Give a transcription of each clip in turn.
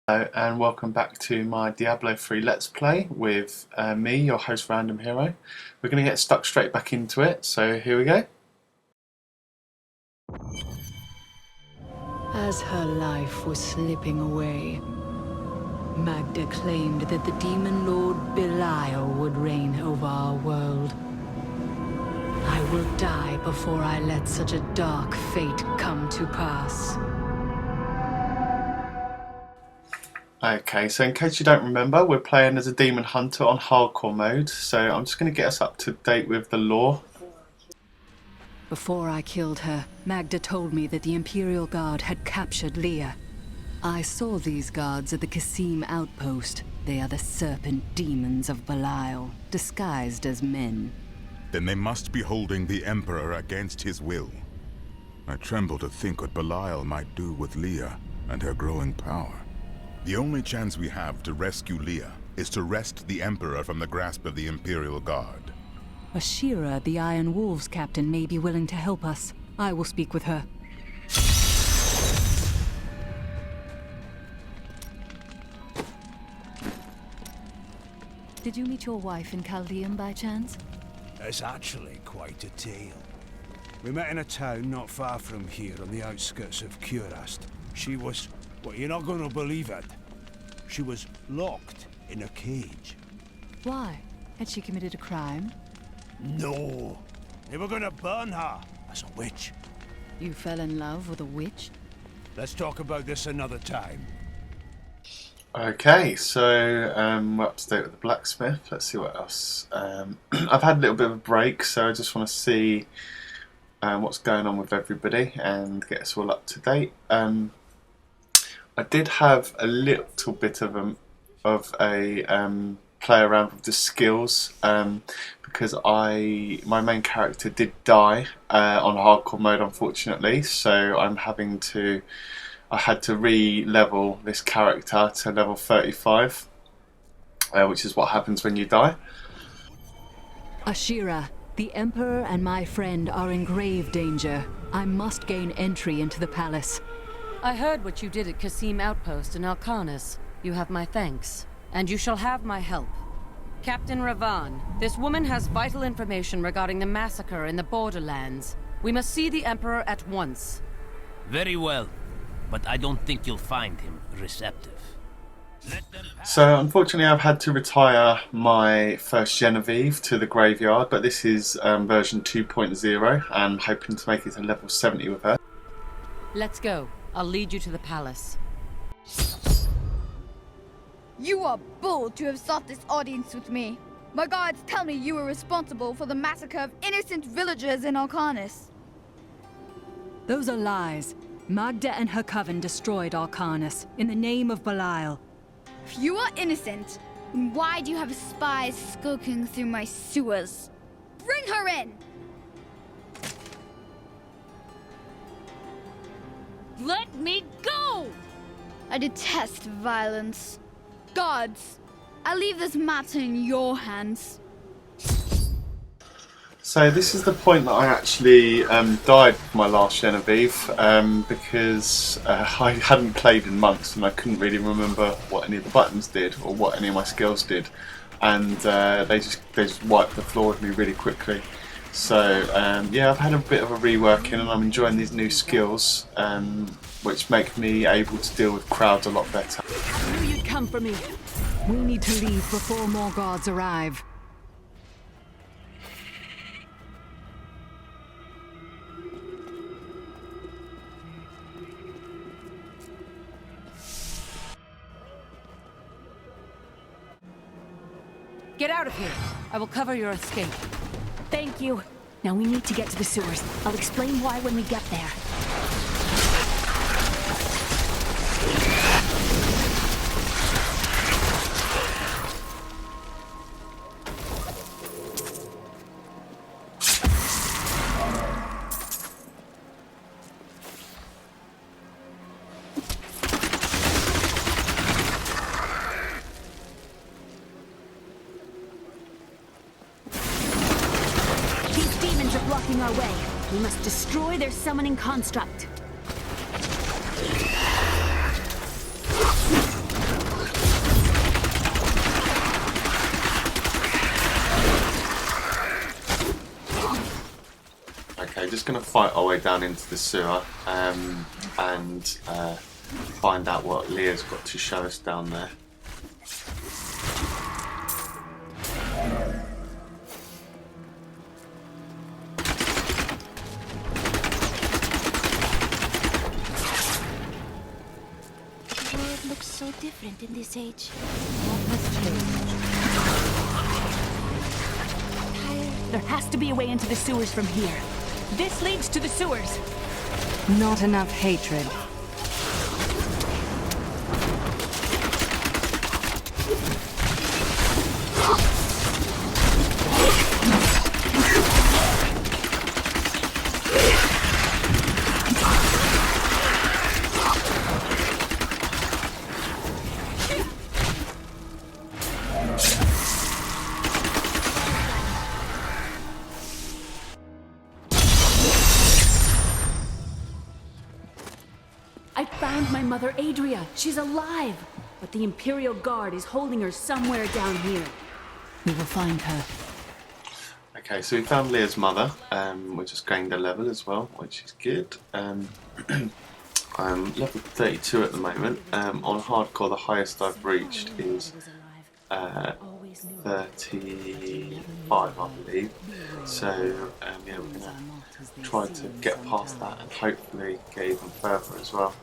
Hello and welcome back to my Diablo 3 Let's Play with me, your host Random Hero. We're going to get stuck straight back into it, so here we go. As her life was slipping away, Magda claimed that the demon lord Belial would reign over our world. I will die before I let such a dark fate come to pass. Okay, so in case you don't remember, we're playing as a demon hunter on hardcore mode, so I'm just going to get us up to date with the lore. Before I killed her, Magda told me that the Imperial Guard had captured Leah. I saw these guards at the Kasim outpost. They are the serpent demons of Belial, disguised as men. Then they must be holding the Emperor against his will. I tremble to think what Belial might do with Leah and her growing power. The only chance we have to rescue Leah is to wrest the Emperor from the grasp of the Imperial Guard. Ashira, the Iron Wolves captain, may be willing to help us. I will speak with her. Did you meet your wife in Chaldean by chance? It's actually quite a tale. We met in a town not far from here on the outskirts of Kurast. She was... well, you're not going to believe it. She was locked in a cage. Why? Had she committed a crime? No. They were going to burn her as a witch. You fell in love with a witch? Let's talk about this another time. Okay, so we're up to date with the blacksmith. Let's see what else. I've had a little bit of a break, so I just want to see what's going on with everybody and get us all up to date. I did have a little bit of a play around with the skills because my main character did die on hardcore mode, unfortunately. So I had to re-level this character to level 35, which is what happens when you die. Ashira, the Emperor and my friend are in grave danger. I must gain entry into the palace. I heard what you did at Kasim Outpost in Alcanis. You have my thanks, and you shall have my help. Captain Ravan, this woman has vital information regarding the massacre in the Borderlands. We must see the Emperor at once. Very well, but I don't think you'll find him receptive. So unfortunately I've had to retire my first Genevieve to the graveyard, but this is version 2.0 and I'm hoping to make it to level 70 with her. Let's go. I'll lead you to the palace. You are bold to have sought this audience with me. My guards tell me you were responsible for the massacre of innocent villagers in Alcanis. Those are lies. Magda and her coven destroyed Alcanis in the name of Belial. If you are innocent, then why do you have spies skulking through my sewers? Bring her in! Let me go! I detest violence. Guards, I leave this matter in your hands. So this is the point that I actually died with my last Genevieve because I hadn't played in months and I couldn't really remember what any of the buttons did or what any of my skills did, and they just wiped the floor with me really quickly. So yeah, I've had a bit of a reworking and I'm enjoying these new skills which make me able to deal with crowds a lot better. I knew you'd come for me. We need to leave before more guards arrive. Get out of here. I will cover your escape. Thank you. Now we need to get to the sewers. I'll explain why when we get there. Blocking our way. We must destroy their summoning construct. Okay, just going to fight our way down into the sewer and find out what Leah's got to show us down there. The world looks so different in this age. There has to be a way into the sewers from here. This leads to the sewers. Not enough hatred. I found my mother Adria. She's alive. But the Imperial Guard is holding her somewhere down here. We will find her. Okay, so we found Leah's mother. We just gained a level as well, which is good. I'm level 32 at the moment. On hardcore, the highest I've reached is 35, I believe. So yeah, we're gonna try to get past that and hopefully get even further as well.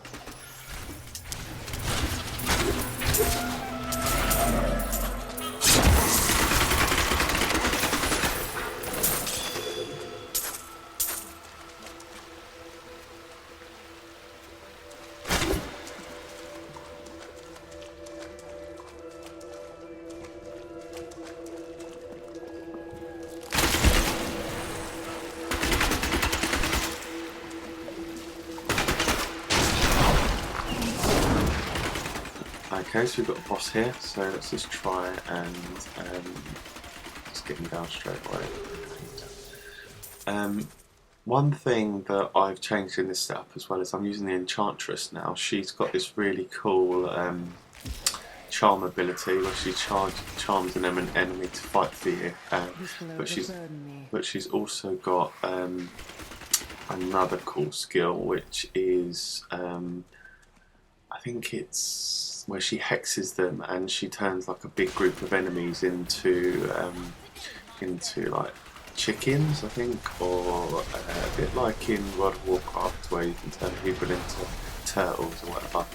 Okay, so we've got a boss here, so let's just try and just get him down straight away. One thing that I've changed in this setup as well is I'm using the Enchantress now. She's got this really cool charm ability where she charms an enemy to fight for you, but she's also got another cool skill, which is I think it's where she hexes them and she turns like a big group of enemies into like chickens, I think, or a bit like in World of Warcraft where you can turn people into turtles or whatever.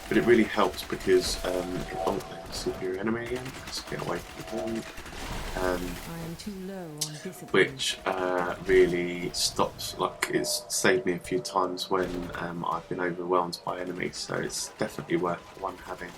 But it really helps because oh, superior enemy again. Let's get away from them. Which really stops, like, it's saved me a few times when I've been overwhelmed by enemies, so it's definitely worth one having.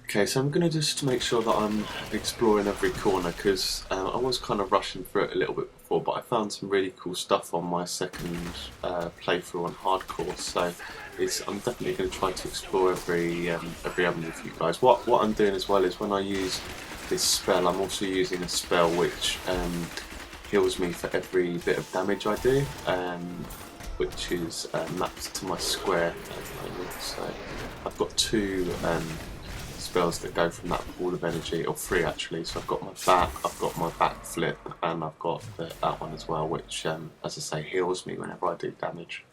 Okay, so I'm going to just make sure that I'm exploring every corner because I was kind of rushing through it a little bit before, but I found some really cool stuff on my second playthrough on hardcore, so I'm definitely going to try to explore every avenue with you guys. What I'm doing as well is when I use this spell, I'm also using a spell which heals me for every bit of damage I do, which is mapped to my square at the moment. So I've got two spells that go from that pool of energy, or three actually. So I've got my back flip, and I've got that one as well, which as I say, heals me whenever I do damage.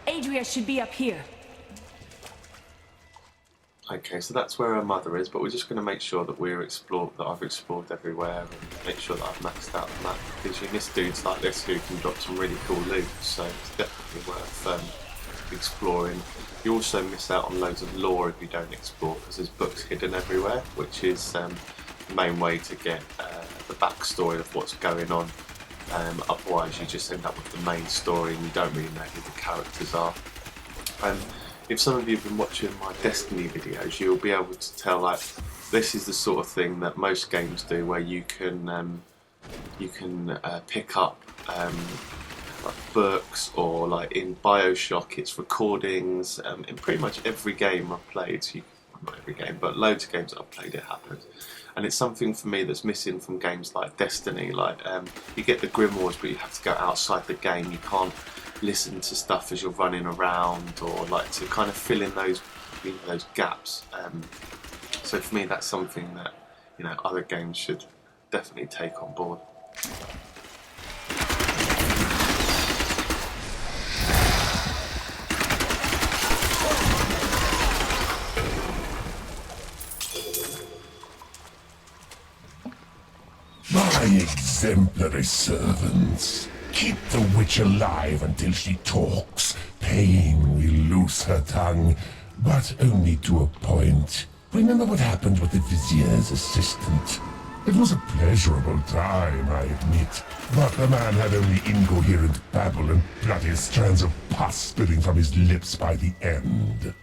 Adria should be up here. Okay, so that's where our mother is, but we're just going to make sure that I've explored everywhere and make sure that I've maxed out the map, because you miss dudes like this who can drop some really cool loot, so it's definitely worth exploring. You also miss out on loads of lore if you don't explore, because there's books hidden everywhere, which is the main way to get the backstory of what's going on. Otherwise you just end up with the main story and you don't really know who the characters are. If some of you have been watching my Destiny videos, you'll be able to tell, like, this is the sort of thing that most games do, where you can pick up like books, or like in BioShock it's recordings. In pretty much every game I've played, not every game, but loads of games that I've played, it happens. And it's something for me that's missing from games like Destiny. Like you get the grimoires, but you have to go outside the game. You can't listen to stuff as you're running around, or like to kind of fill in those gaps. So for me, that's something that other games should definitely take on board. My exemplary servants. Keep the witch alive until she talks. Pain will loose her tongue, but only to a point. Remember what happened with the vizier's assistant? It was a pleasurable time, I admit, but the man had only incoherent babble and bloody strands of pus spilling from his lips by the end.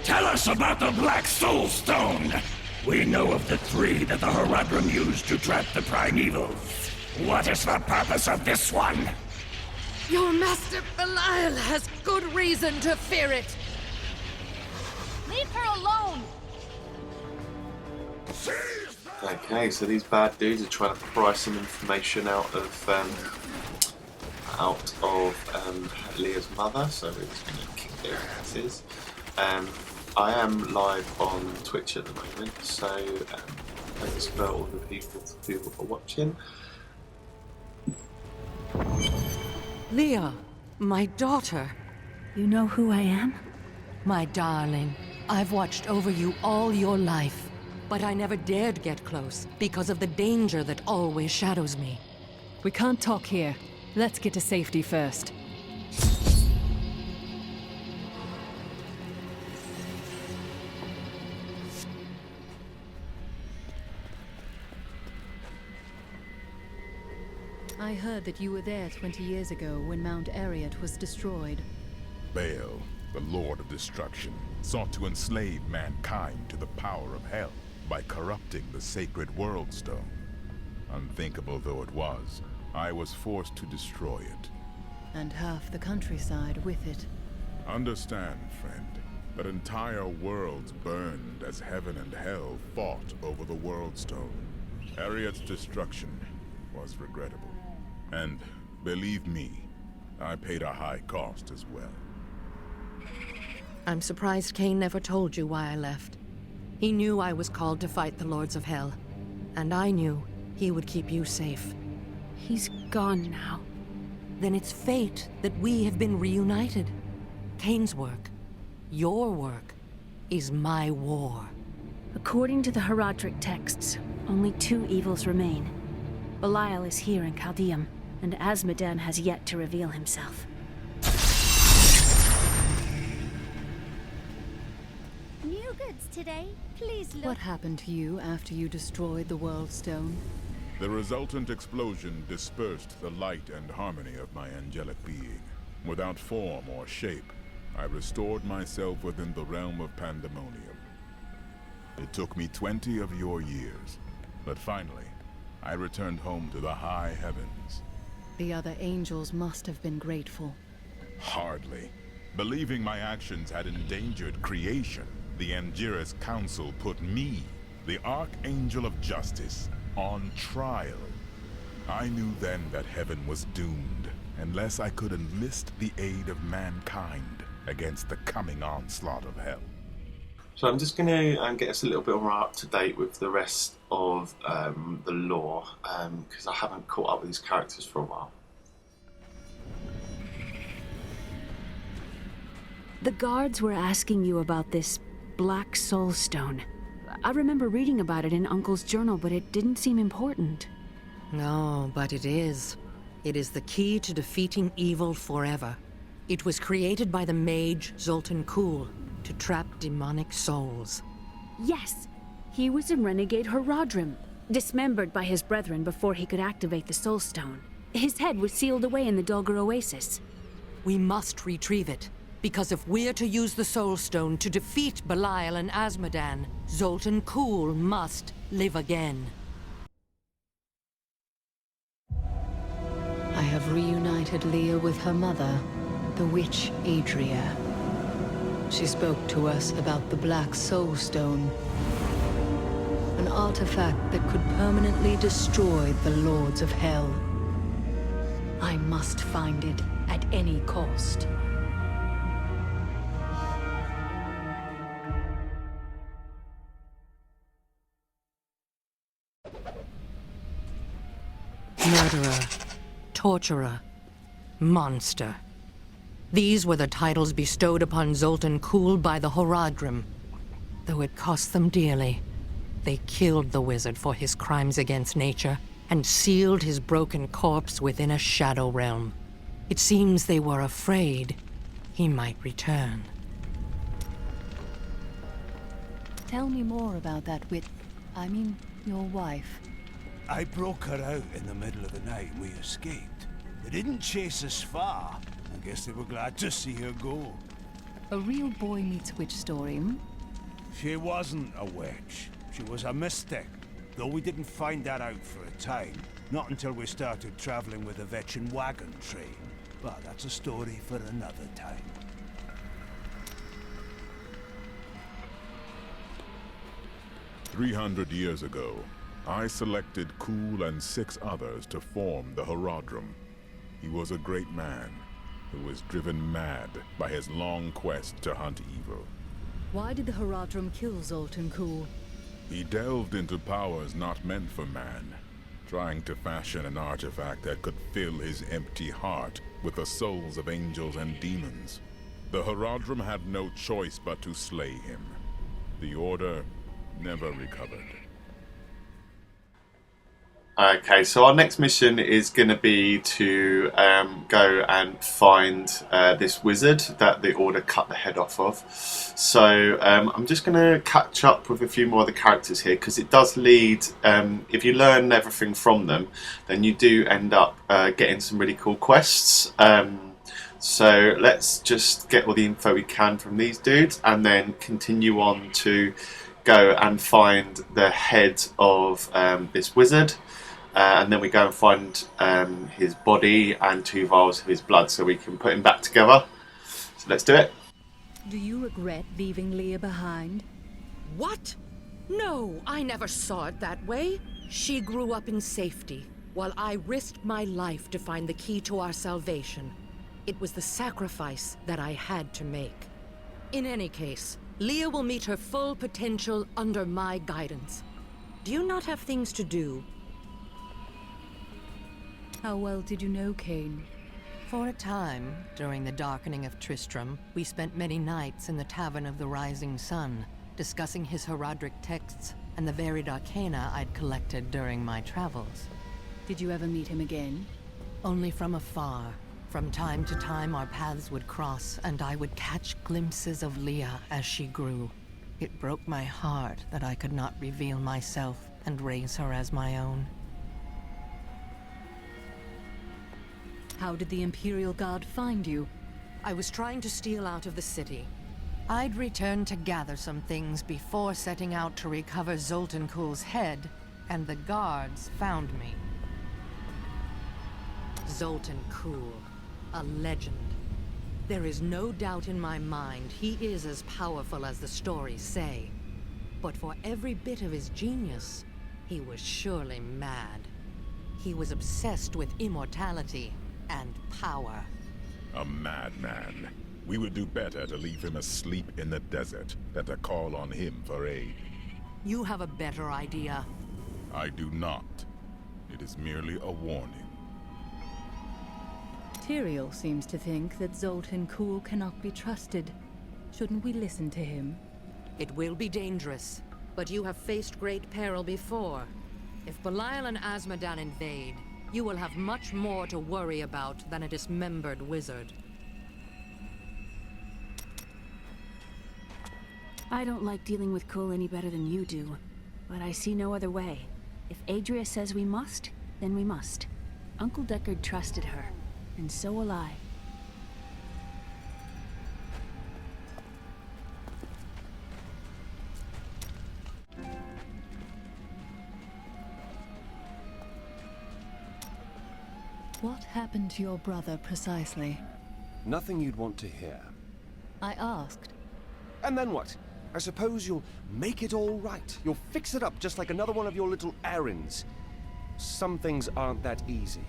Tell us about the Black Soul Stone! We know of the 3 that the Horadrim used to trap the Primevals. What is the purpose of this one? Your master Belial has good reason to fear it. Leave her alone! Okay, so these bad dudes are trying to pry some information out of Leah's mother, so we're just going to kick their asses. I am live on Twitch at the moment, so thanks for all the people who are watching. Leah, my daughter. You know who I am? My darling, I've watched over you all your life, but I never dared get close because of the danger that always shadows me. We can't talk here. Let's get to safety first. I heard that you were there 20 years ago when Mount Arreat was destroyed. Baal, the Lord of Destruction, sought to enslave mankind to the power of hell by corrupting the sacred World Stone. Unthinkable though it was, I was forced to destroy it. And half the countryside with it. Understand, friend, that entire worlds burned as heaven and hell fought over the World Stone. Arreat's destruction was regrettable. And, believe me, I paid a high cost as well. I'm surprised Cain never told you why I left. He knew I was called to fight the Lords of Hell, and I knew he would keep you safe. He's gone now. Then it's fate that we have been reunited. Cain's work, your work, is my war. According to the Horadric texts, only 2 evils remain. Belial is here in Chaldeum, and Azmodan has yet to reveal himself. New goods today. Please look. What happened to you after you destroyed the World Stone? The resultant explosion dispersed the light and harmony of my angelic being. Without form or shape, I restored myself within the realm of pandemonium. It took me 20 of your years, but finally, I returned home to the high heavens. The other angels must have been grateful. Hardly. Believing my actions had endangered creation, the Angiras Council put me, the Archangel of Justice, on trial. I knew then that heaven was doomed, unless I could enlist the aid of mankind against the coming onslaught of hell. So I'm just going to get us a little bit more up to date with the rest of the lore, because I haven't caught up with these characters for a while. The guards were asking you about this Black Soul Stone. I remember reading about it in Uncle's journal, but it didn't seem important. No, but it is. It is the key to defeating evil forever. It was created by the mage Zoltun Kulle to trap demonic souls. Yes! He was a renegade Horadrim, dismembered by his brethren before he could activate the Soul Stone. His head was sealed away in the Dahlgur Oasis. We must retrieve it, because if we're to use the Soul Stone to defeat Belial and Azmodan, Zoltun Kulle must live again. I have reunited Leah with her mother, the witch Adria. She spoke to us about the Black Soul Stone, an artifact that could permanently destroy the Lords of Hell. I must find it at any cost. Murderer, torturer, monster. These were the titles bestowed upon Zoltun Kulle by the Horadrim. Though it cost them dearly, they killed the wizard for his crimes against nature and sealed his broken corpse within a shadow realm. It seems they were afraid he might return. Tell me more about that your wife. I broke her out in the middle of the night and we escaped. They didn't chase us far. I guess they were glad to see her go. A real boy meets witch story, hmm? She wasn't a witch. She was a mystic. Though we didn't find that out for a time. Not until we started traveling with the veteran wagon train. But that's a story for another time. "300 years ago, I selected Kulle and 6 others to form the Horadrim. He was a great man who was driven mad by his long quest to hunt evil. Why did the Horadrim kill Zoltun Kulle? He delved into powers not meant for man, trying to fashion an artifact that could fill his empty heart with the souls of angels and demons. The Horadrim had no choice but to slay him. The Order never recovered. Okay, so our next mission is going to be to go and find this wizard that the Order cut the head off of. So I'm just going to catch up with a few more of the characters here, because it does lead, if you learn everything from them, then you do end up getting some really cool quests. So let's just get all the info we can from these dudes and then continue on to go and find the head of this wizard. And then we go and find his body and 2 vials of his blood so we can put him back together. So let's do it. Do you regret leaving Leah behind? What? No, I never saw it that way. She grew up in safety, while I risked my life to find the key to our salvation. It was the sacrifice that I had to make. In any case, Leah will meet her full potential under my guidance. Do you not have things to do? How well did you know Cain? For a time, during the darkening of Tristram, we spent many nights in the Tavern of the Rising Sun, discussing his Horadric texts and the varied arcana I'd collected during my travels. Did you ever meet him again? Only from afar. From time to time our paths would cross, and I would catch glimpses of Leah as she grew. It broke my heart that I could not reveal myself and raise her as my own. How did the Imperial Guard find you? I was trying to steal out of the city. I'd returned to gather some things before setting out to recover Zoltun Kulle's head, and the guards found me. Zoltun Kulle, a legend. There is no doubt in my mind he is as powerful as the stories say. But for every bit of his genius, he was surely mad. He was obsessed with immortality and power. A madman. We would do better to leave him asleep in the desert than to call on him for aid. You have a better idea. I do not. It is merely a warning. Tyrael seems to think that Zoltun Kulle cannot be trusted. Shouldn't we listen to him? It will be dangerous, but you have faced great peril before. If Belial and Azmodan invade, you will have much more to worry about than a dismembered wizard. I don't like dealing with Kulle any better than you do, but I see no other way. If Adria says we must, then we must. Uncle Deckard trusted her, and so will I. What happened to your brother precisely? Nothing you'd want to hear. I asked. And then what? I suppose you'll make it all right. You'll fix it up just like another one of your little errands. Some things aren't that easy.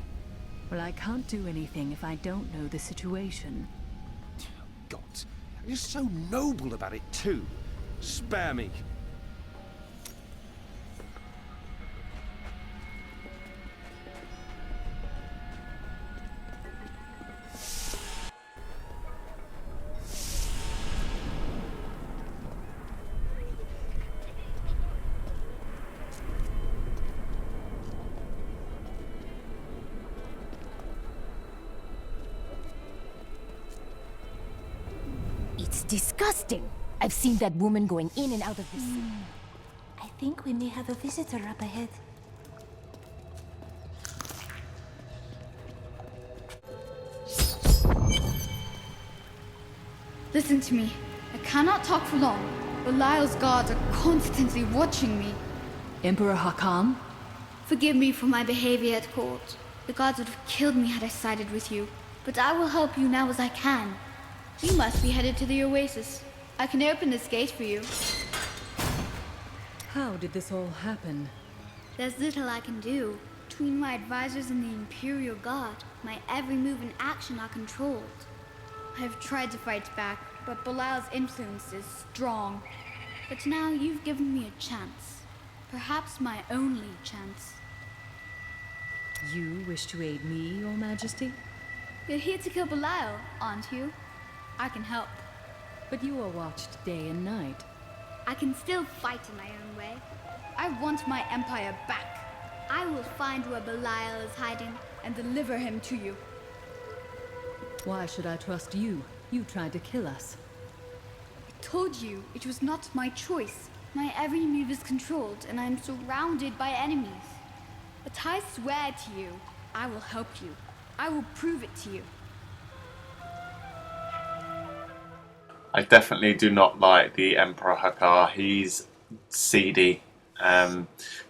Well, I can't do anything if I don't know the situation. God, you're so noble about it too. Spare me. It's disgusting. I've seen that woman going in and out of this. I think we may have a visitor up ahead. Listen to me. I cannot talk for long. Belial's guards are constantly watching me. Emperor Hakam? Forgive me for my behavior at court. The gods would have killed me had I sided with you. But I will help you now as I can. You must be headed to the Oasis. I can open this gate for you. How did this all happen? There's little I can do. Between my advisors and the Imperial Guard, my every move and action are controlled. I have tried to fight back, but Belial's influence is strong. But now you've given me a chance. Perhaps my only chance. You wish to aid me, Your Majesty? You're here to kill Belial, aren't you? I can help. But you are watched day and night. I can still fight in my own way. I want my empire back. I will find where Belial is hiding and deliver him to you. Why should I trust you? You tried to kill us. I told you it was not my choice. My every move is controlled and I am surrounded by enemies. But I swear to you, I will help you. I will prove it to you. I definitely do not like the Emperor Hakar. He's seedy.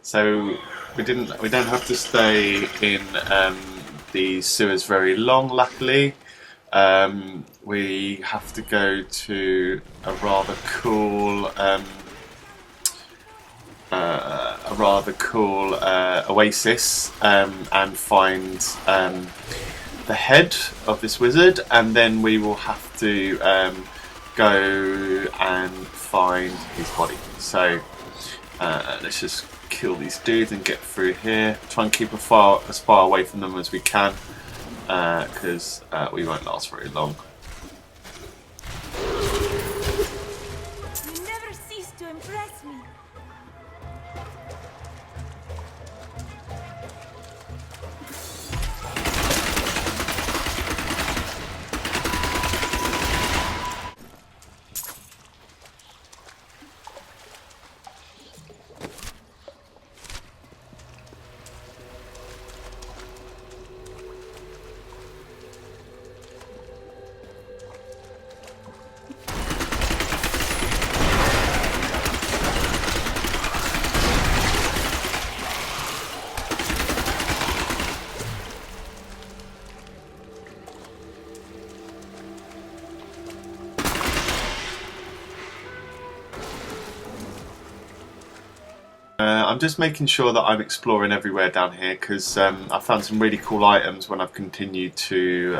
So we don't have to stay in the sewers very long, luckily. We have to go to a rather cool oasis and find the head of this wizard, and then we will have to go and find his body. So let's just kill these dudes and get through here. Try and keep as far away from them as we can, because we won't last very long. You never cease to impress me. I'm just making sure that I'm exploring everywhere down here, because I found some really cool items when I've continued to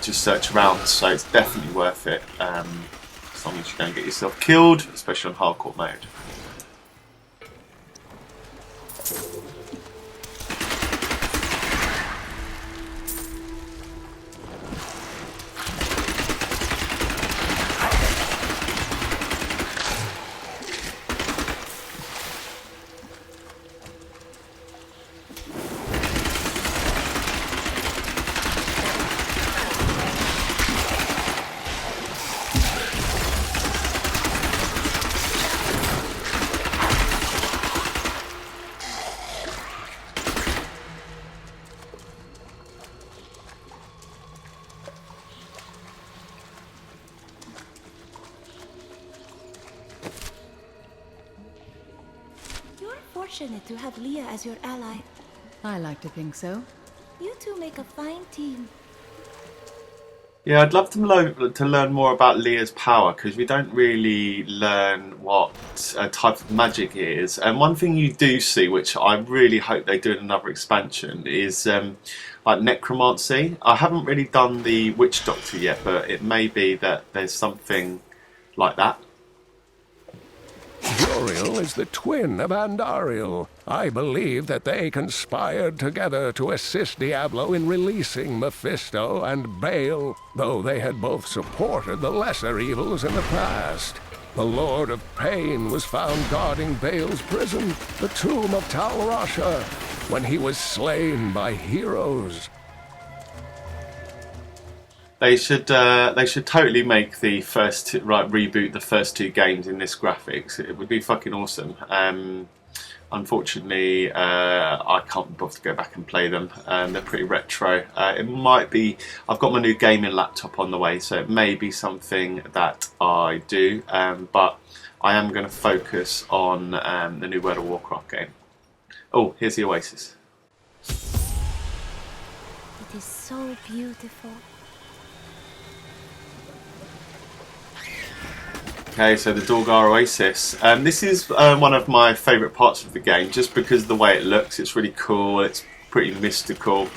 just search around, so it's definitely worth it, as long as you don't get yourself killed, especially on hardcore mode. fortunate to have Leah as your ally. I like to think so. You two make a fine team. Yeah, I'd love to learn more about Leah's power, because we don't really learn what type of magic it is. And one thing you do see, which I really hope they do in another expansion, is like necromancy. I haven't really done the witch doctor yet, but it may be that there's something like that. Uriel is the twin of Andariel. I believe that they conspired together to assist Diablo in releasing Mephisto and Baal, though they had both supported the lesser evils in the past. The Lord of Pain was found guarding Baal's prison, the tomb of Tal Rasha, when he was slain by heroes. They should totally make the first reboot the first two games in this graphics. It would be fucking awesome. Unfortunately, I can't be bothered to go back and play them. They're pretty retro. It might be. I've got my new gaming laptop on the way, so it may be something that I do. But I am going to focus on the new World of Warcraft game. Oh, here's the Oasis. It is so beautiful. Okay, so the Dahlgur Oasis. This is one of my favourite parts of the game, just because of the way it looks. It's really cool. It's pretty mystical.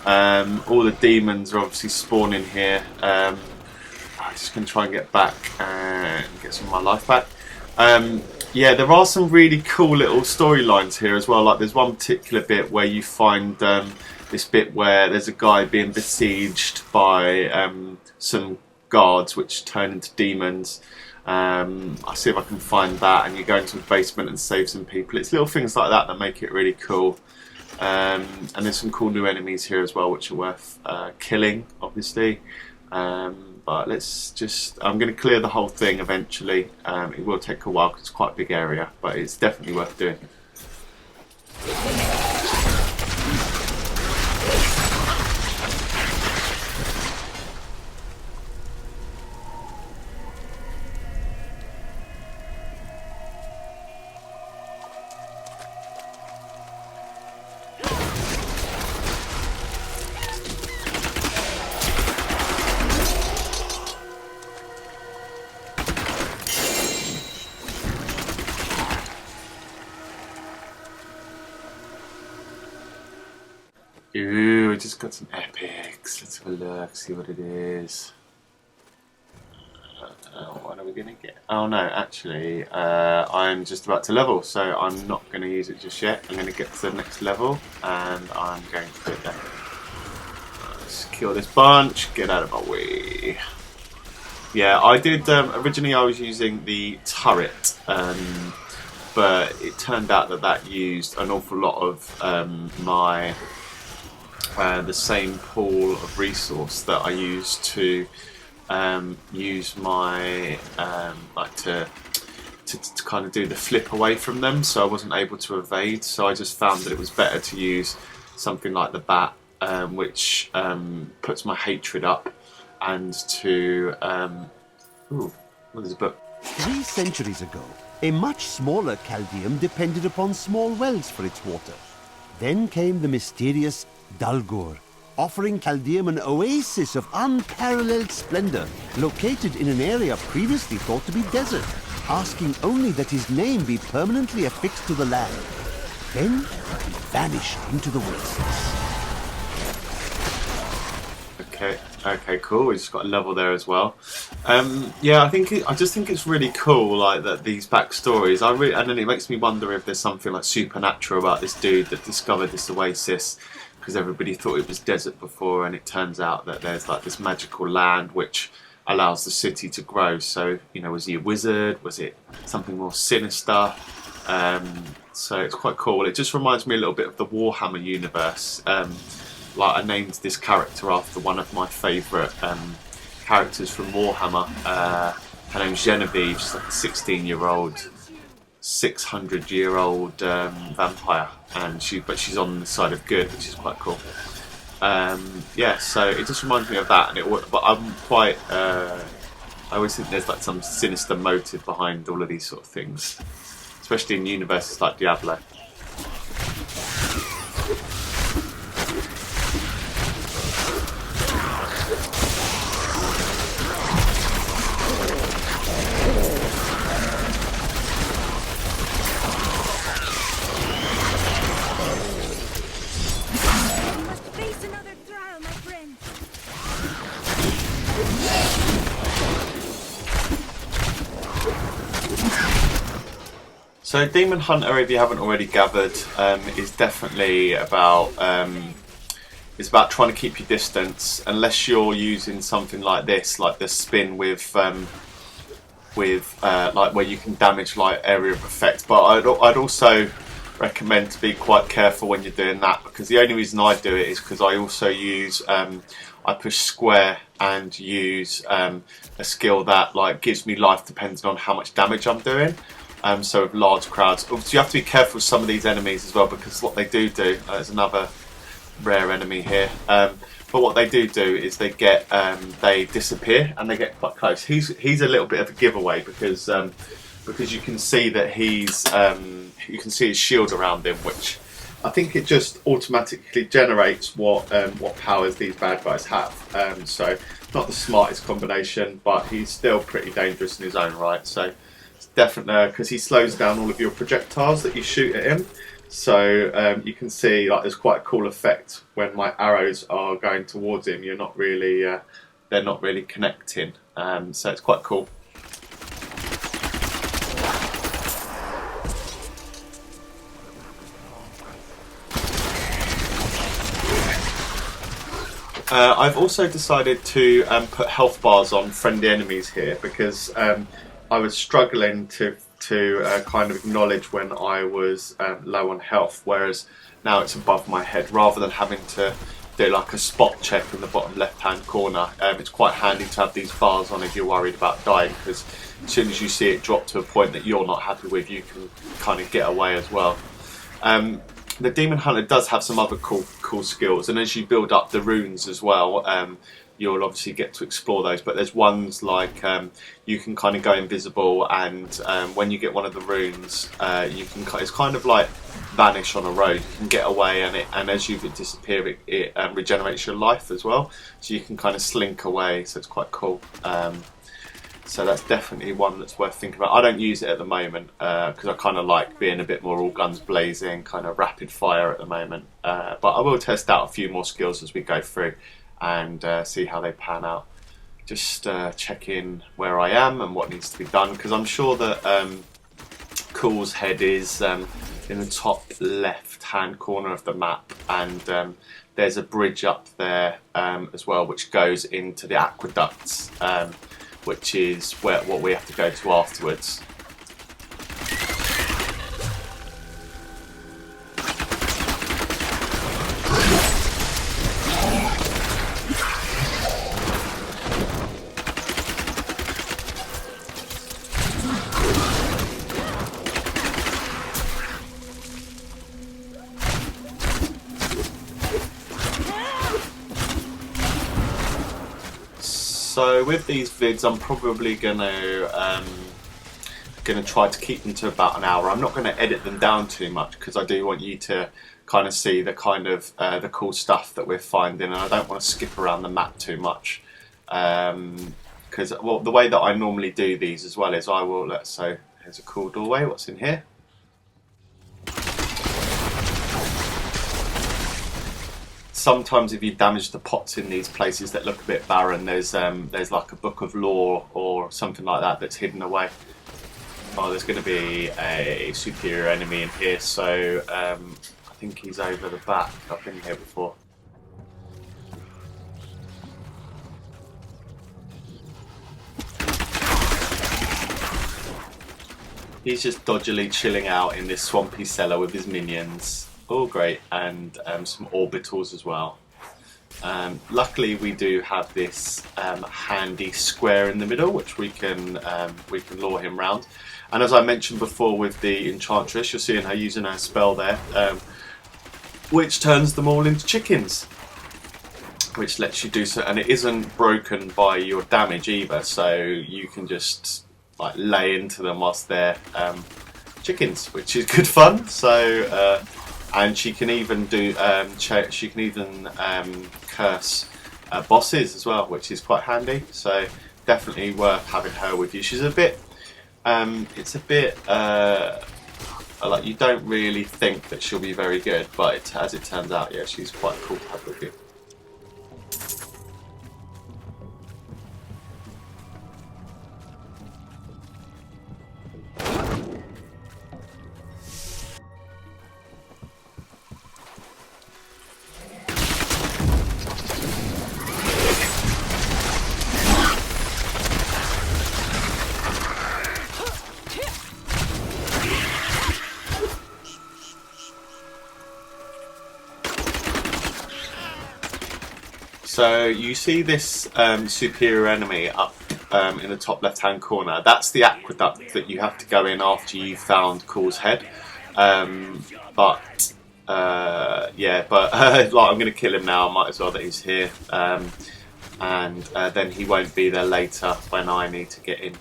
All the demons are obviously spawning here. I'm just going to try and get back and get some of my life back. Yeah, there are some really cool little storylines here as well. Like there's one particular bit where you find this bit where there's a guy being besieged by some guards which turn into demons. I'll see if I can find that, and you go into the basement and save some people. It's little things like that that make it really cool. And there's some cool new enemies here as well, which are worth killing, obviously. But let's just... I'm going to clear the whole thing eventually. It will take a while because it's quite a big area, but it's definitely worth doing. Ooh, we just got some epics. Let's have a look, see what it is. What are we going to get? Oh no, actually, I'm just about to level, so I'm not going to use it just yet. I'm going to get to the next level, and I'm going to do it then. Let's kill this bunch, get out of my way. Yeah, I did, originally I was using the turret, but it turned out that used an awful lot of my... the same pool of resource that I use to use my like to kind of do the flip away from them, so I wasn't able to evade. So I just found that it was better to use something like the bat, which puts my hatred up, and to ooh, what is a book? 3 centuries ago, a much smaller Chaldeum depended upon small wells for its water. Then came the mysterious Dahlgur, offering Chaldeum an oasis of unparalleled splendor, located in an area previously thought to be desert, asking only that his name be permanently affixed to the land. Then he vanished into the wastes. Okay, cool. We just got a level there as well. Yeah, I just think it's really cool, like that these backstories. And then it makes me wonder if there's something like supernatural about this dude that discovered this oasis, because everybody thought it was desert before, and it turns out that there's like this magical land which allows the city to grow. So, you know, was he a wizard? Was it something more sinister? So it's quite cool. It just reminds me a little bit of the Warhammer universe. Like I named this character after one of my favourite characters from Warhammer. Her name's Genevieve. She's like a 16-year-old, 600-year-old vampire, and she's on the side of good, which is quite cool. Yeah, so it just reminds me of that, but I'm quite. I always think there's like some sinister motive behind all of these sort of things, especially in universes like Diablo. So Demon Hunter, if you haven't already gathered, is definitely about it's about trying to keep your distance, unless you're using something like this, like the spin with like where you can damage like area of effect. But I'd also recommend to be quite careful when you're doing that, because the only reason I do it is because I also use I push square and use a skill that like gives me life depending on how much damage I'm doing. So with large crowds, obviously you have to be careful with some of these enemies as well, because what they do there's another rare enemy here, but what they do is they get they disappear and they get quite close. He's a little bit of a giveaway because you can see that you can see his shield around him, which I think it just automatically generates what powers these bad guys have. So not the smartest combination, but he's still pretty dangerous in his own right. So it's definitely because he slows down all of your projectiles that you shoot at him. So you can see like there's quite a cool effect when my arrows are going towards him. You're not really they're not really connecting. So it's quite cool. I've also decided to put health bars on friendly enemies here, because I was struggling to kind of acknowledge when I was low on health, whereas now it's above my head, rather than having to do like a spot check in the bottom left hand corner. It's quite handy to have these bars on if you're worried about dying, because as soon as you see it drop to a point that you're not happy with, you can kind of get away as well. The Demon Hunter does have some other cool skills, and as you build up the runes as well, you'll obviously get to explore those. But there's ones like you can kind of go invisible, and when you get one of the runes, you can. It's kind of like vanish on a road. You can get away, and as you disappear, it regenerates your life as well. So you can kind of slink away. So it's quite cool. So that's definitely one that's worth thinking about. I don't use it at the moment because I kind of like being a bit more all guns blazing, kind of rapid fire at the moment. But I will test out a few more skills as we go through and see how they pan out. Just check in where I am and what needs to be done, because I'm sure that Cool's head is in the top left hand corner of the map, and there's a bridge up there as well which goes into the aqueducts, which is what we have to go to afterwards. So with these vids, I'm probably gonna try to keep them to about an hour. I'm not going to edit them down too much, because I do want you to kind of see the kind of the cool stuff that we're finding, and I don't want to skip around the map too much. Because the way that I normally do these as well is I will so here's a cool doorway. What's in here? Sometimes if you damage the pots in these places that look a bit barren, there's like a book of lore or something like that that's hidden away. Oh, there's going to be a superior enemy in here, so I think he's over the back. I've been here before. He's just dodgily chilling out in this swampy cellar with his minions. All great, and some orbitals as well. Luckily, we do have this handy square in the middle, which we can lure him round. And as I mentioned before with the Enchantress, you're seeing her using her spell there, which turns them all into chickens, which lets you do so, and it isn't broken by your damage either, so you can just like lay into them whilst they're chickens, which is good fun. So. And she can even do curse bosses as well, which is quite handy. So definitely worth having her with you. She's a bit, it's a bit like you don't really think that she'll be very good, but as it turns out, yeah, she's quite cool to have with you. So you see this superior enemy up in the top left-hand corner. That's the aqueduct that you have to go in after you've found Kule's head. Yeah, but like, I'm going to kill him now. I might as well that he's here. And then he won't be there later when I need to get in.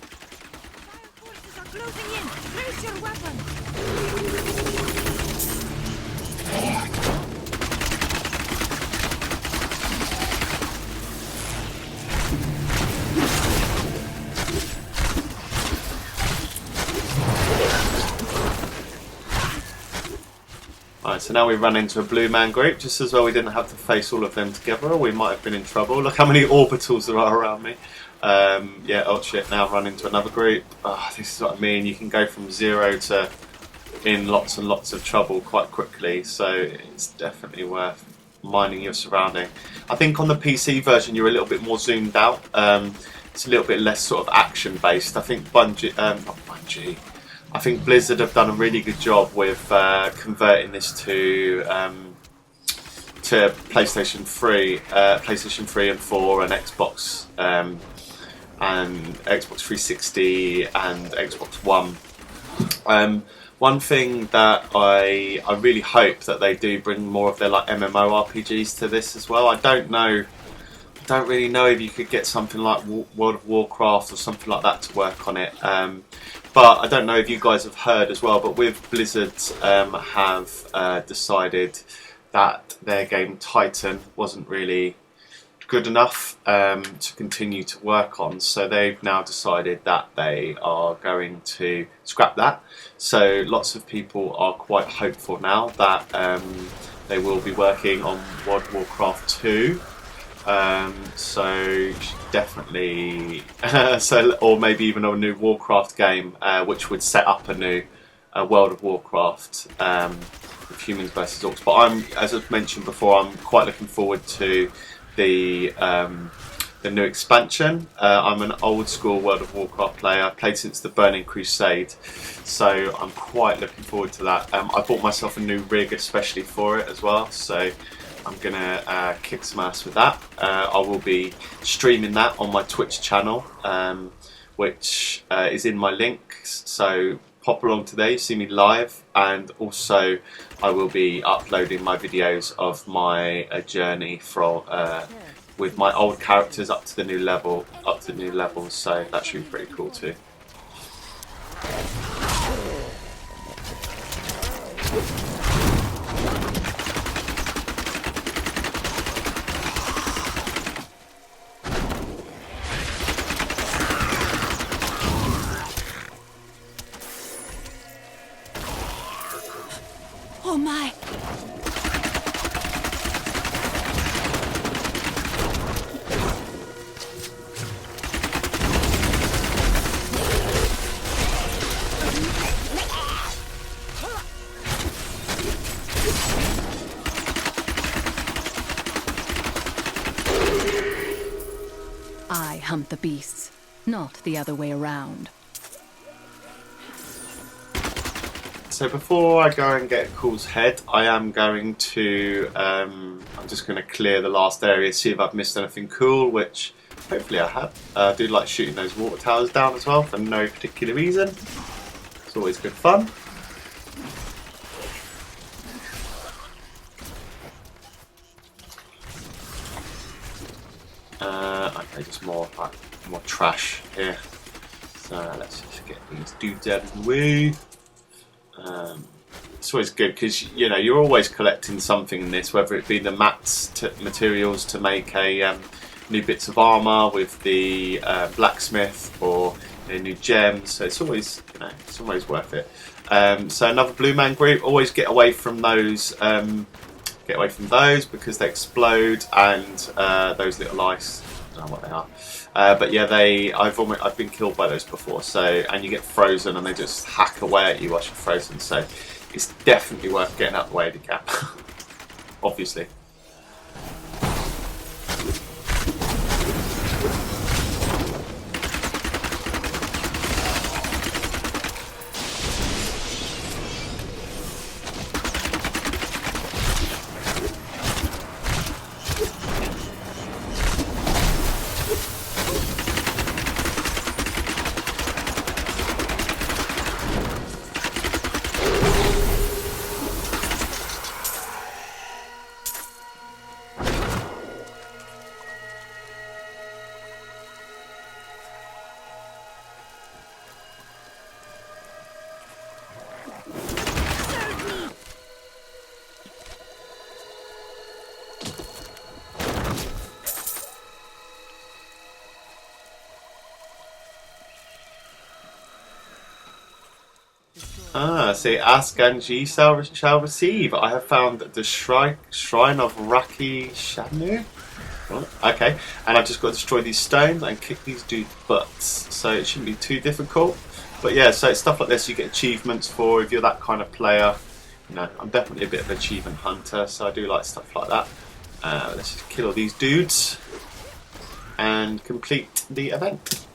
Right, so now we run into a blue man group. Just as well we didn't have to face all of them together, or we might have been in trouble. Look how many orbitals there are around me. Yeah, oh shit, now run into another group. Oh, this is what I mean, you can go from 0 to in lots and lots of trouble quite quickly, so it's definitely worth minding your surrounding. I think on the PC version you're a little bit more zoomed out. It's a little bit less sort of action based. I think I think Blizzard have done a really good job with converting this to PlayStation 3 and 4 and Xbox and Xbox 360 and Xbox One. One thing that I really hope that they do bring more of their like MMORPGs to this as well. I don't really know if you could get something like World of Warcraft or something like that to work on it. But I don't know if you guys have heard as well, but with Blizzard have decided that their game Titan wasn't really good enough to continue to work on, so they've now decided that they are going to scrap that. So lots of people are quite hopeful now that they will be working on World of Warcraft 2. So definitely, or maybe even a new Warcraft game, which would set up a new World of Warcraft with humans versus orcs. But as I've mentioned before, I'm quite looking forward to the new expansion. I'm an old school World of Warcraft player. I've played since the Burning Crusade, so I'm quite looking forward to that. I bought myself a new rig especially for it as well, so I'm gonna kick some ass with that. I will be streaming that on my Twitch channel, which is in my links, so pop along today, see me live, and also I will be uploading my videos of my journey from with my old characters up to the new levels, so that should be pretty cool too. Oh my! I hunt the beasts, not the other way around. So before I go and get Kule's head, I am going to, I'm just going to clear the last area, see if I've missed anything cool, which hopefully I have. I do like shooting those water towers down as well for no particular reason. It's always good fun. Okay, just more trash here. So let's just get these dudes out of the way. It's always good because you're always collecting something in this, whether it be the mats materials to make a new bits of armor with the blacksmith, or new gems. So it's always worth it. So another blue man group. Always get away from those. Get away from those because they explode, and those little ice. I don't know what they are. But yeah, I've been killed by those before. So, and you get frozen, and they just hack away at you while you're frozen. So it's definitely worth getting out of the way if you can. Obviously. Ah, see, ask and ye shall receive. I have found the shrine of Raki Shanu. Oh, okay, and I've just got to destroy these stones and kick these dudes' butts. So it shouldn't be too difficult. But yeah, so it's stuff like this you get achievements for if you're that kind of player. You know, I'm definitely a bit of an achievement hunter, so I do like stuff like that. Let's just kill all these dudes and complete the event.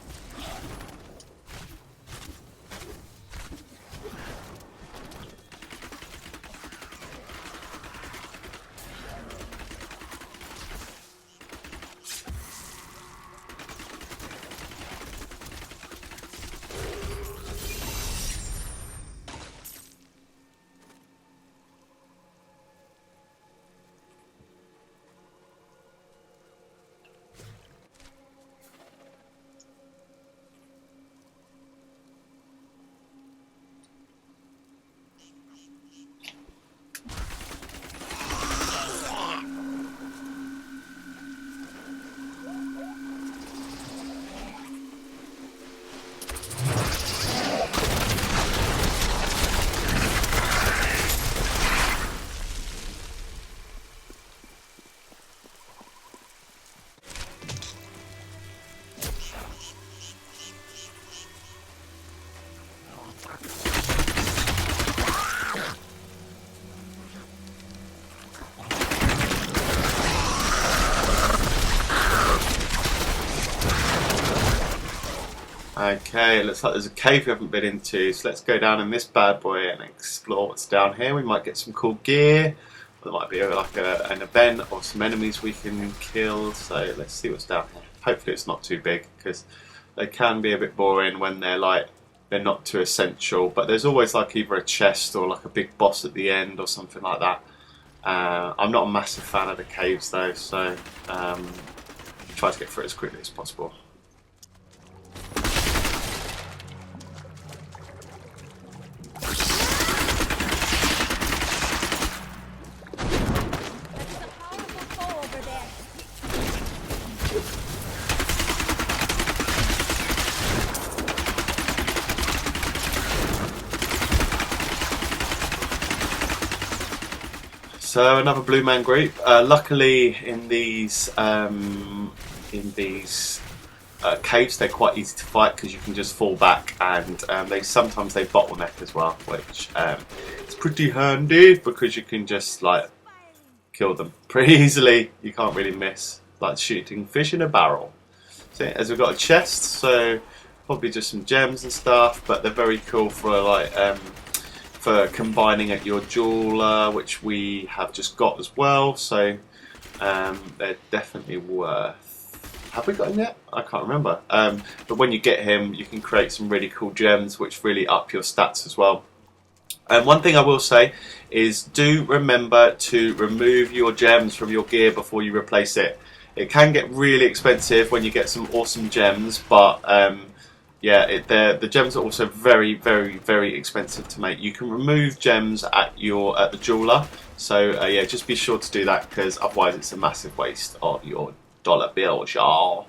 Okay, it looks like there's a cave we haven't been into, so let's go down in this bad boy and explore what's down here. We might get some cool gear, there might be like an event or some enemies we can kill, so let's see what's down here. Hopefully it's not too big, because they can be a bit boring when they're not too essential, but there's always like either a chest or like a big boss at the end or something like that. I'm not a massive fan of the caves though, so try to get through it as quickly as possible. So another blue man group. Luckily, in these caves, they're quite easy to fight because you can just fall back, and sometimes they bottleneck as well, which is pretty handy because you can just like kill them pretty easily. You can't really miss, like shooting fish in a barrel. So as we've got a chest, so probably just some gems and stuff, but they're very cool for like. For combining at your jeweler, which we have just got as well, so they're definitely worth. Have we got him yet? I can't remember. But when you get him, you can create some really cool gems, which really up your stats as well. And one thing I will say is, do remember to remove your gems from your gear before you replace it. It can get really expensive when you get some awesome gems, but yeah, the gems are also very, very, very expensive to make. You can remove gems at the jeweler, so yeah, just be sure to do that because otherwise it's a massive waste of your dollar bills, y'all.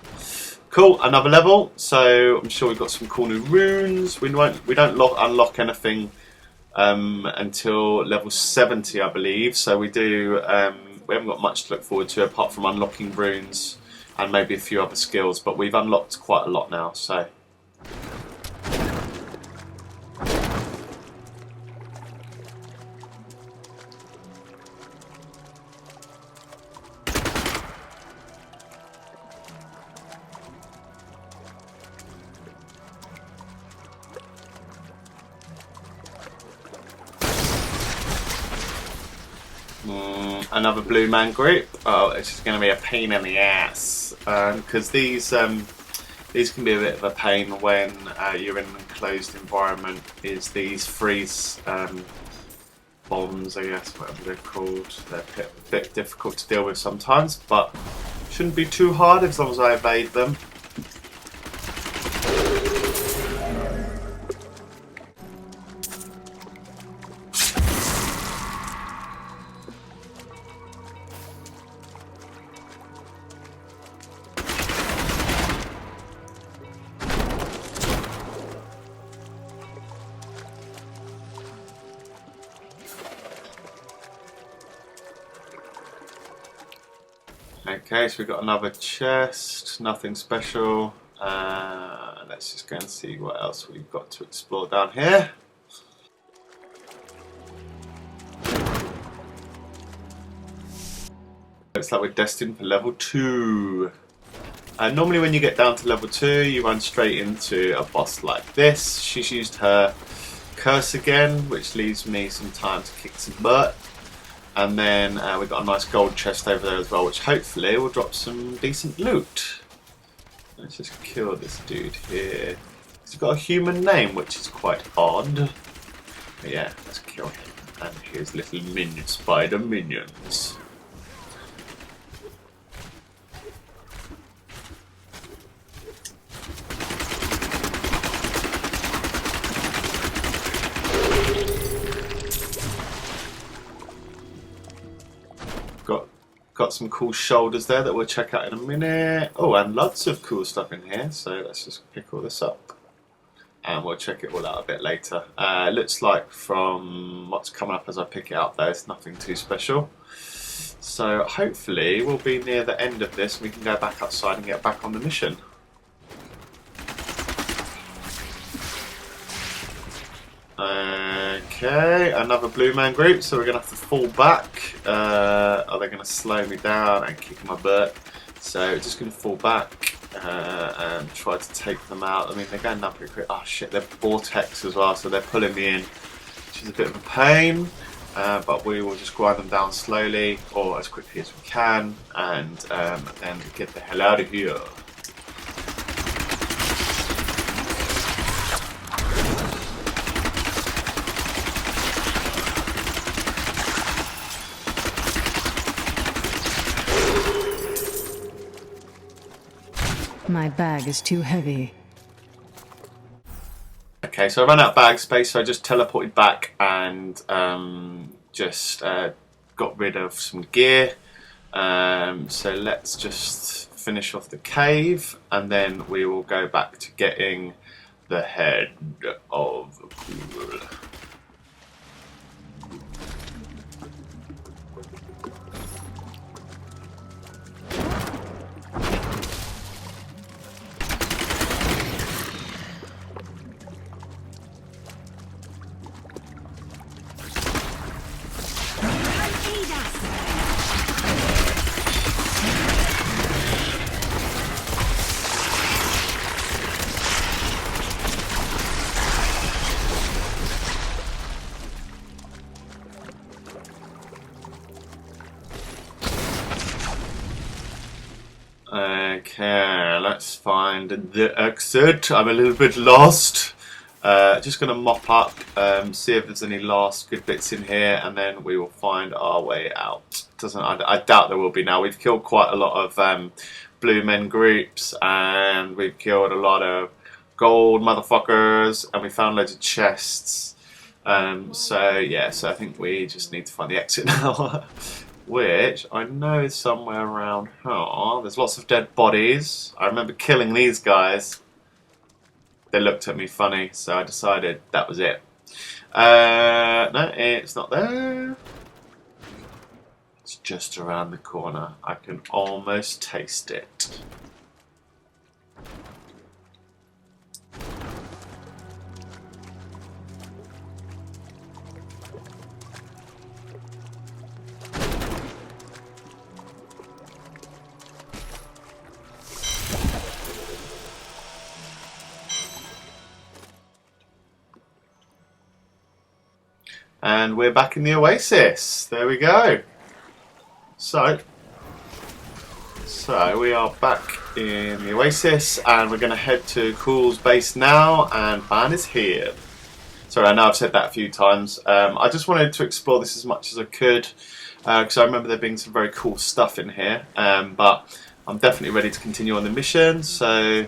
Cool, another level. So I'm sure we've got some cool new runes. We don't unlock anything until level 70, I believe. So we do. We haven't got much to look forward to apart from unlocking runes and maybe a few other skills. But we've unlocked quite a lot now. So. Another blue man group. Oh, it's just going to be a pain in the ass because these can be a bit of a pain when you're in an enclosed environment. Is these freeze bombs, I guess, whatever they're called. They're a bit difficult to deal with sometimes, but shouldn't be too hard as long as I evade them. Okay, so we've got another chest, nothing special. Let's just go and see what else we've got to explore down here. Looks like we're destined for level 2. Normally when you get down to level 2, you run straight into a boss like this. She's used her curse again, which leaves me some time to kick some butt. And then we've got a nice gold chest over there as well, which hopefully will drop some decent loot. Let's just kill this dude here. He's got a human name, which is quite odd. But yeah, let's kill him. And here's little minion spider minions. Got some cool shoulders there that we'll check out in a minute. Oh, and lots of cool stuff in here. So let's just pick all this up. And we'll check it all out a bit later. It looks like from what's coming up as I pick it up though, it's nothing too special. So hopefully we'll be near the end of this and we can go back outside and get back on the mission. Okay, another blue man group, so we're going to have to fall back. Are they going to slow me down and kick my butt? So we're just going to fall back and try to take them out. I mean, they're going down pretty quick. Oh shit, they're vortex as well, so they're pulling me in, which is a bit of a pain. But we will just grind them down slowly or as quickly as we can and then get the hell out of here. My bag is too heavy. Okay, so I ran out of bag space, so I just teleported back and just got rid of some gear. So let's just finish off the cave and then we will go back to getting the head of Kulle. Okay, let's find the exit. I'm a little bit lost. Just going to mop up, see if there's any last good bits in here, and then we will find our way out. I doubt there will be now. We've killed quite a lot of blue men groups, and we've killed a lot of gold motherfuckers, and we found loads of chests. So yeah, so I think we just need to find the exit now. Which I know is somewhere around here. There's lots of dead bodies. I remember killing these guys. They looked at me funny, so I decided that was it. No, it's not there. It's just around the corner. I can almost taste it. And we're back in the Oasis. There we go. So we are back in the Oasis and we're going to head to Kulle's base now, and Ban is here. Sorry, I know I've said that a few times. I just wanted to explore this as much as I could because I remember there being some very cool stuff in here, but I'm definitely ready to continue on the mission. So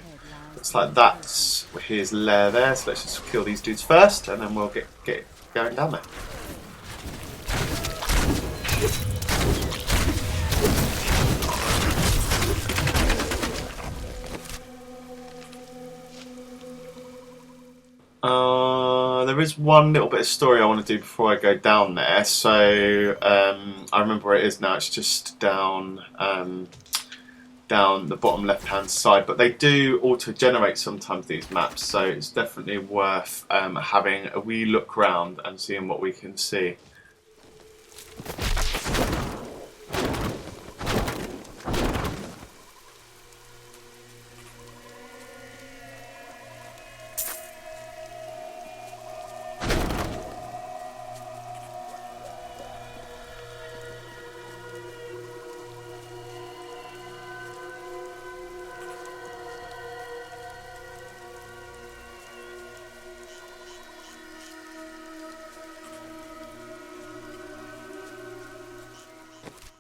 looks like that's his lair there, so let's just kill these dudes first and then we'll get going down there. There is one little bit of story I want to do before I go down there. So I remember where it is now. It's just down down the bottom left hand side, but they do auto generate sometimes, these maps, so it's definitely worth having a wee look round and seeing what we can see.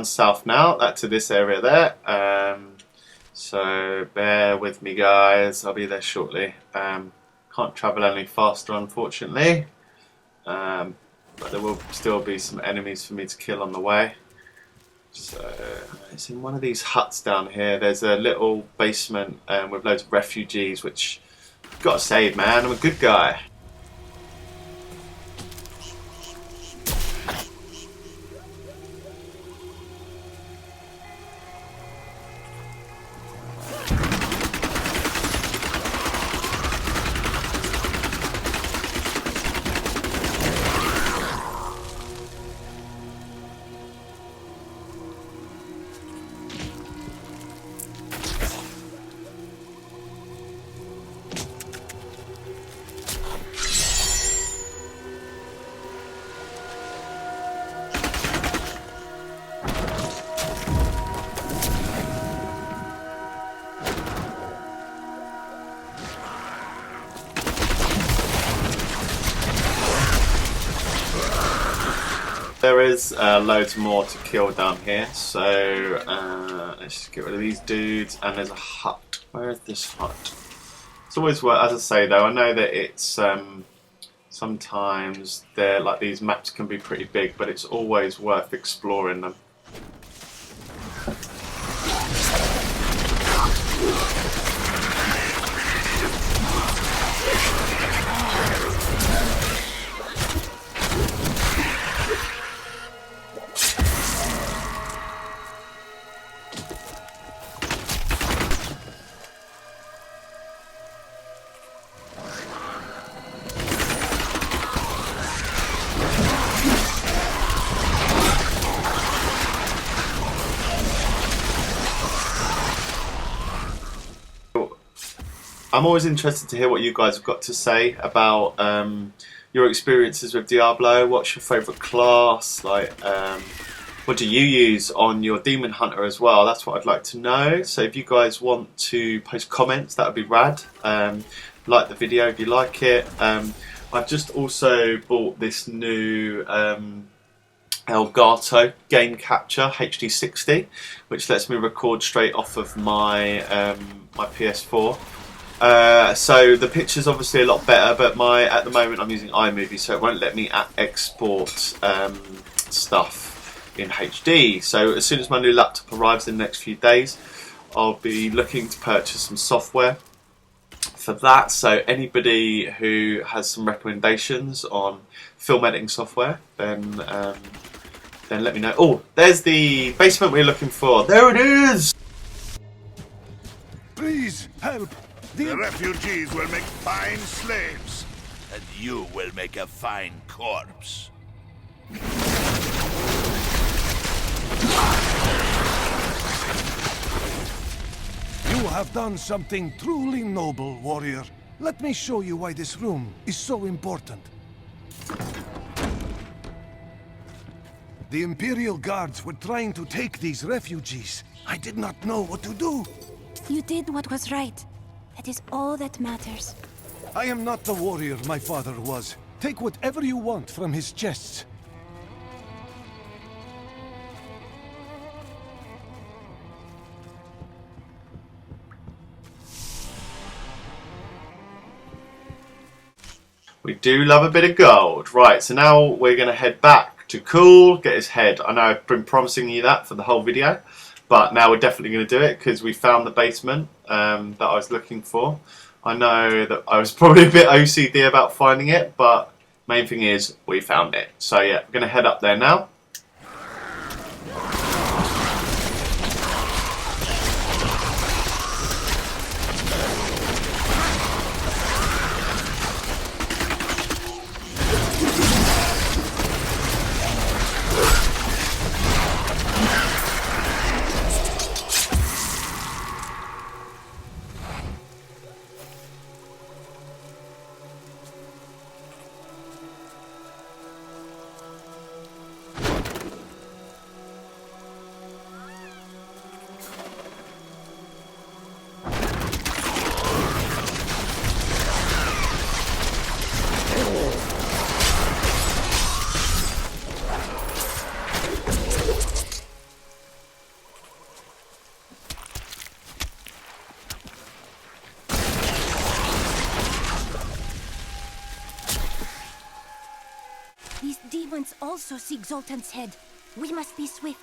South now, that to this area there, so bear with me guys, I'll be there shortly. Can't travel any faster unfortunately, but there will still be some enemies for me to kill on the way. So it's in one of these huts down here. There's a little basement with loads of refugees, which I've got to save, man, I'm a good guy. There is loads more to kill down here, so let's just get rid of these dudes. And there's a hut. Where is this hut? It's always worth, as I say though, I know that it's sometimes they're like, these maps can be pretty big, but it's always worth exploring them. I'm always interested to hear what you guys have got to say about your experiences with Diablo. What's your favourite class? Like, what do you use on your Demon Hunter as well? That's what I'd like to know. So if you guys want to post comments, that would be rad. Like the video if you like it. I've just also bought this new Elgato game capture HD60, which lets me record straight off of my my PS4. So the picture's obviously a lot better, but at the moment I'm using iMovie, so it won't let me export stuff in HD. So as soon as my new laptop arrives in the next few days, I'll be looking to purchase some software for that. So anybody who has some recommendations on film editing software, then let me know. Oh, there's the basement we're looking for. There it is! Please, help! The refugees will make fine slaves, and you will make a fine corpse. You have done something truly noble, warrior. Let me show you why this room is so important. The Imperial Guards were trying to take these refugees. I did not know what to do. You did what was right. That is all that matters. I am not the warrior my father was. Take whatever you want from his chests. We do love a bit of gold. Right, so now we're going to head back to Kulle, get his head. I know I've been promising you that for the whole video, but now we're definitely going to do it because we found the basement that I was looking for. I know that I was probably a bit OCD about finding it, but main thing is we found it. So yeah, we're going to head up there now. ones also seek Zoltan's head. We must be swift.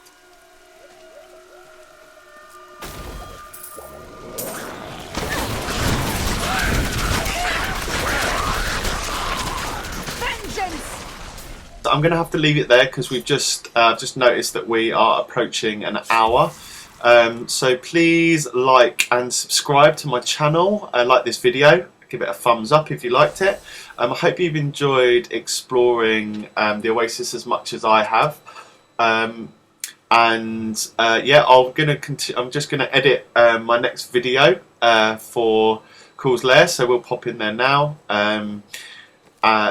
I'm going to have to leave it there because we've just noticed that we are approaching an hour. So please like and subscribe to my channel. Like this video, give it a thumbs up if you liked it. I hope you've enjoyed exploring the Oasis as much as I have. Yeah, I'm just gonna edit my next video for Cool's Lair, so we'll pop in there now.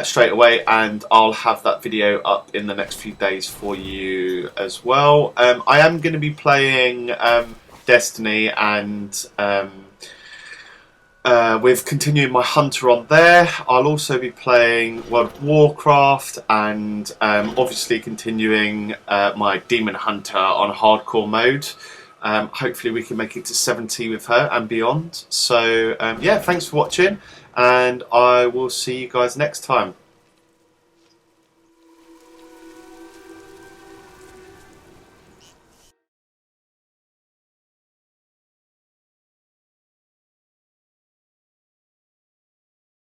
Straight away, and I'll have that video up in the next few days for you as well. I am going to be playing Destiny, and with continuing my Hunter on there. I'll also be playing World of Warcraft, and obviously continuing my Demon Hunter on hardcore mode. Hopefully we can make it to 70 with her and beyond. So yeah, thanks for watching, and I will see you guys next time.